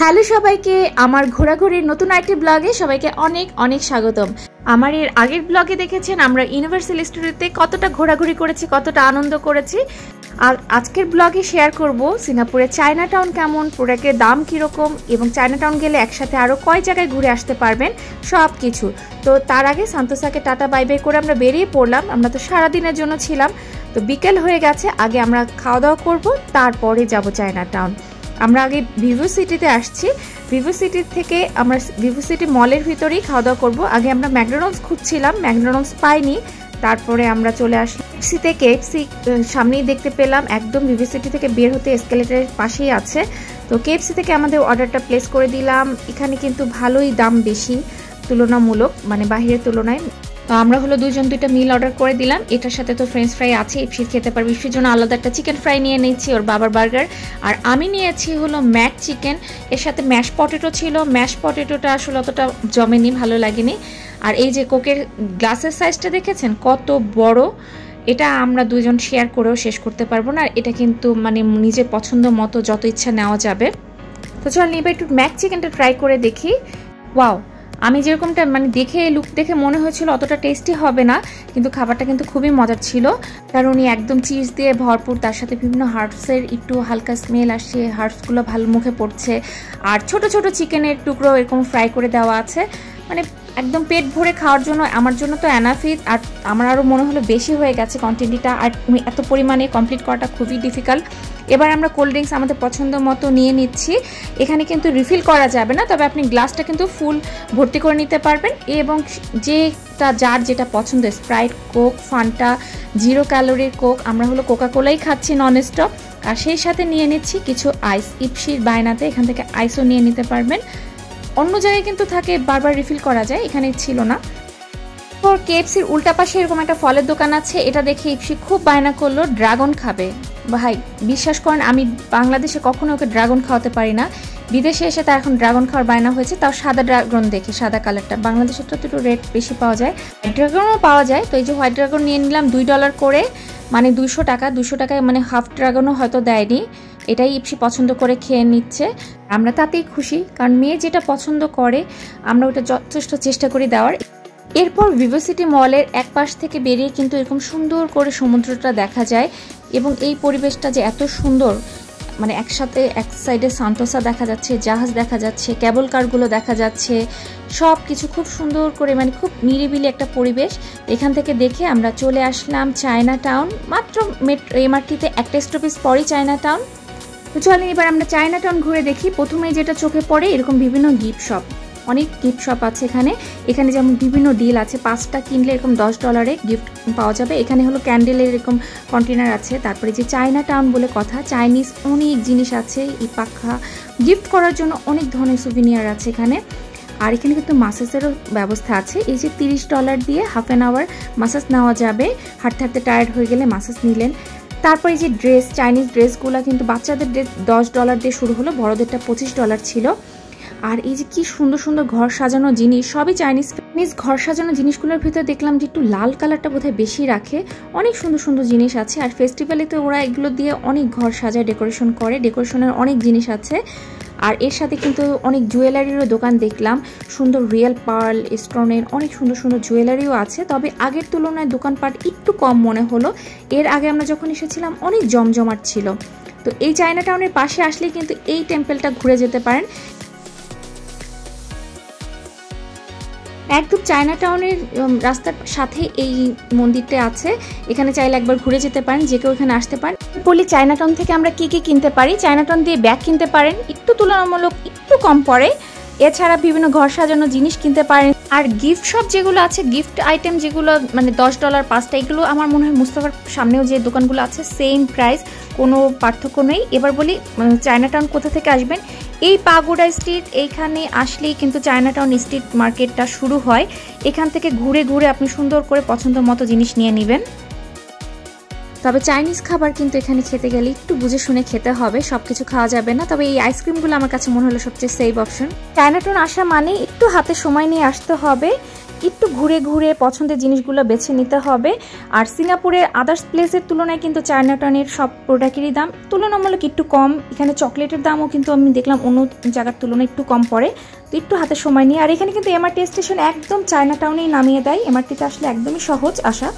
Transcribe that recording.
Hello সবাইকে, আমার ঘোরাঘুরির নতুন একটি ব্লগে সবাইকে অনেক অনেক স্বাগতম। আমার এর আগের ব্লগে দেখেছেন আমরা ইউনিভার্সাল স্টুডিওতে কতটা ঘোরাঘুরি করেছি, কতটা আনন্দ করেছি। আর আজকের ব্লগে শেয়ার করব সিঙ্গাপুরে চায়না টাউন কেমন, প্রোডাক্টের দাম কীরকম এবং চায়না টাউন গেলে একসাথে আরও কয় জায়গায় ঘুরে আসতে পারবেন সব কিছু। তো তার আগে সান্তোসাকে টাটা বাই বাই করে আমরা বেরিয়ে পড়লাম। আমরা তো সারাদিনের জন্য ছিলাম, তো বিকেল হয়ে গেছে। আগে আমরা খাওয়া দাওয়া করবো, তারপরে যাব চায়না টাউন। আমরা আগে ভিভো সিটিতে আসছি, ভিভো সিটি থেকে আমরা ভিভো সিটি মলের ভিতরেই খাওয়া দাওয়া করবো। আগে আমরা ম্যাকডোনাল্ডস খুঁজছিলাম, ম্যাকডোনাল্ডস পাইনি, তারপরে আমরা চলে আসলাম কেএফসিতে। কেএফসি সামনেই দেখতে পেলাম, একদম ভিভো সিটি থেকে বের হতে এসকেলেটারের পাশেই আছে। তো কেএফসি থেকে আমাদের অর্ডারটা প্লেস করে দিলাম। এখানে কিন্তু ভালোই দাম বেশি তুলনামূলক, মানে বাহিরের তুলনায়। তো আমরা হলো দুইটা মিল অর্ডার করে দিলাম। এটার সাথে তো ফ্রেঞ্চ ফ্রাই আছে, ইপসি খেতে পারবে। ইপসির জন্য আলাদা একটা চিকেন ফ্রাই নিয়ে নিয়েছি, ওর বাবার বার্গার। আর আমি নিয়েছি হলো ম্যাক চিকেন, এর সাথে ম্যাশ পটেটো ছিল। ম্যাশ পটেটোটা আসলে অতটা জমেনি, ভালো লাগেনি। আর এই যে কোকের গ্লাসের সাইজটা দেখেছেন কত বড়, এটা আমরা দুজন শেয়ার করেও শেষ করতে পারবো না। আর এটা কিন্তু মানে নিজের পছন্দ মতো যত ইচ্ছা নেওয়া যাবে। তো চল এবার একটু ম্যাক চিকেনটা ট্রাই করে দেখি। ওয়াও, আমি যেরকমটা মানে দেখে লুক দেখে মনে হয়েছিল অতটা টেস্টি হবে না, কিন্তু খাবারটা কিন্তু খুবই মজার ছিল। কারণ উনি একদম চিজ দিয়ে ভরপুর, তার সাথে বিভিন্ন হার্বসের একটু হালকা স্মেল আসছে, হার্বসগুলো ভালো মুখে পড়ছে। আর ছোট ছোট চিকেনের টুকরো এরকম ফ্রাই করে দেওয়া আছে, মানে একদম পেট ভরে খাওয়ার জন্য। আমার জন্য তো অ্যানাফিট, আর আমার আরও মনে হলো বেশি হয়ে গেছে কোয়ান্টিটিটা। আর এত পরিমাণে কমপ্লিট করাটা খুবই ডিফিকাল্ট। এবার আমরা কোল্ড ড্রিঙ্কস আমাদের পছন্দ মতো নিয়ে নিচ্ছি। এখানে কিন্তু রিফিল করা যাবে না, তবে আপনি গ্লাসটা কিন্তু ফুল ভর্তি করে নিতে পারবেন। এবং যার যেটা পছন্দ, স্প্রাইট, কোক, ফান্টা, 0 ক্যালোরির কোক, আমরা হলো কোকা কোলাই খাচ্ছি নন স্টপ। আর সেই সাথে নিয়ে নিচ্ছি কিছু আইস। ইপসির বায়নাতে এখান থেকে আইসও নিয়ে নিতে পারবেন। অন্য জায়গায় কিন্তু থাকে, বারবার রিফিল করা যায়, এখানে ছিল না। তো কেএফসির উল্টা পাশে এরকম একটা ফলের দোকান আছে, এটা দেখে ইপসি খুব বায়না করলো ড্রাগন খাবে। ভাই বিশ্বাস করেন, আমি বাংলাদেশে কখনো ওকে ড্রাগন খাওয়াতে পারি না, বিদেশে এসে তার এখন ড্রাগন খাওয়ার বায়না হয়েছে, তাও সাদা ড্রাগন দেখে, সাদা কালারটা। বাংলাদেশে তো একটু রেট বেশি পাওয়া যায়, হোয়াইট ড্রাগনও পাওয়া যায়। তো এই যে হোয়াইট ড্রাগন নিয়ে নিলাম $2 করে, মানে 200 টাকায় মানে হাফ ড্রাগনও হয়তো দেয়নি। এটাই ইপসি পছন্দ করে খেয়ে নিচ্ছে, আমরা তাতেই খুশি, কারণ মেয়ে যেটা পছন্দ করে আমরা ওটা যথেষ্ট চেষ্টা করি দেওয়ার। এরপর ভিভো সিটি মলের এক পাশ থেকে বেরিয়ে কিন্তু এরকম সুন্দর করে সমুদ্রটা দেখা যায়। এবং এই পরিবেশটা যে এত সুন্দর, মানে একসাথে এক সাইডে সান্তোসা দেখা যাচ্ছে, জাহাজ দেখা যাচ্ছে, কেবল কারগুলো দেখা যাচ্ছে, সব কিছু খুব সুন্দর করে, মানে খুব নিরিবিলি একটা পরিবেশ। এখান থেকে দেখে আমরা চলে আসলাম চায়না টাউন। মাত্র এমআরটিতে একটা স্টপেজ পরই চায়না টাউন। তো চলেন এবার আমরা চায়না টাউন ঘুরে দেখি। প্রথমেই যেটা চোখে পড়ে, এরকম বিভিন্ন গিফট শপ, অনেক গিফট শপ আছে এখানে। এখানে যেমন বিভিন্ন ডিল আছে, 5টা কিনলে এরকম $10 গিফট পাওয়া যাবে। এখানে হলো ক্যান্ডেলের এরকম কন্টেনার আছে। তারপরে যে চায়না টাউন বলে কথা, চাইনিজ অনেক জিনিস আছে, এই পাখা গিফট করার জন্য অনেক ধরনের সুভিনিয়ার আছে এখানে। আর এখানে কিন্তু মাসাজেরও ব্যবস্থা আছে। এই যে $30 দিয়ে হাফ অ্যান আওয়ার মাসাজ নেওয়া যাবে, হাঁটতে হাঁটতে টায়ার্ড হয়ে গেলে মাসাজ নিলেন। তারপরে যে ড্রেস, চাইনিজ ড্রেসগুলো কিন্তু বাচ্চাদের ড্রেস $10 দিয়ে শুরু হলো, বড়দেরটা $25 ছিল। আর এই যে কি সুন্দর সুন্দর ঘর সাজানো জিনিস, সবই চাইনিজ। ঘর সাজানো জিনিসগুলোর ভিতরে দেখলাম যে একটু লাল কালারটা বোধহয় বেশি রাখে। অনেক সুন্দর সুন্দর জিনিস আছে। আর ফেস্টিভ্যালে তো ওরা এগুলো দিয়ে অনেক ঘর সাজায়, ডেকোরেশন করে, ডেকোরেশনের অনেক জিনিস আছে। আর এর সাথে কিন্তু অনেক জুয়েলারিরও দোকান দেখলাম, সুন্দর রিয়েল পার্ল স্টোনের অনেক সুন্দর সুন্দর জুয়েলারিও আছে। তবে আগের তুলনায় দোকানপাট একটু কম মনে হলো। এর আগে আমরা যখন এসেছিলাম অনেক জমজমাট ছিল। তো এই চায়না টাউনের পাশে আসলেই কিন্তু এই টেম্পলটা ঘুরে যেতে পারেন। একদম চায়না টাউনের রাস্তার সাথে এই মন্দিরটা আছে, এখানে চাইলে একবার ঘুরে যেতে পারেন, যে কেউ এখানে আসতে পারেন। বলি চায়না টাউন থেকে আমরা কি কি কিনতে পারি। চায়না টাউন দিয়ে ব্যাগ কিনতে পারেন, একটু তুলনামূলক একটু কম পড়ে। এছাড়া বিভিন্ন ঘর সাজানো জিনিস কিনতে পারেন। আর গিফট শপ যেগুলো আছে, গিফট আইটেম যেগুলো মানে $10 5টা, এগুলো আমার মনে হয় মুস্তাফার সামনেও যে দোকানগুলো আছে সেম প্রাইস, কোনো পার্থক্য নেই। এবার বলি চায়না টাউন কোথা থেকে আসবেন। এই পাগোডা স্ট্রিট, এইখানে আসলেই কিন্তু চায়না টাউন স্ট্রিট মার্কেটটা শুরু হয়। এখান থেকে ঘুরে ঘুরে আপনি সুন্দর করে পছন্দ মতো জিনিস নিয়ে নেবেন। তবে চাইনিজ খাবার কিন্তু এখানে খেতে গেলে একটু বুঝে শুনে খেতে হবে, সবকিছু খাওয়া যাবে না। তবে এই আইসক্রিমগুলো আমার কাছে মনে হলো সবচেয়ে সেফ অপশন। চায়না টাউন আসা মানে একটু হাতে সময় নিয়ে আসতে হবে। একটু ঘুরে ঘুরে পছন্দের জিনিসগুলো বেছে নিতে হবে। আর সিঙ্গাপুরের আদার্স প্লেসের তুলনায় কিন্তু চায়নাটাউনের সব প্রোডাক্টেরই দাম তুলনামূলক একটু কম। এখানে চকলেটের দামও কিন্তু আমি দেখলাম অন্য জায়গার তুলনায় একটু কম পড়ে, তো একটু হাতে সময় নিয়ে। আর এখানে কিন্তু এমআরটি স্টেশন একদম চায়নাটাউনেই নামিয়ে দেয়, এমআরটিতে আসলে একদমই সহজ আসা।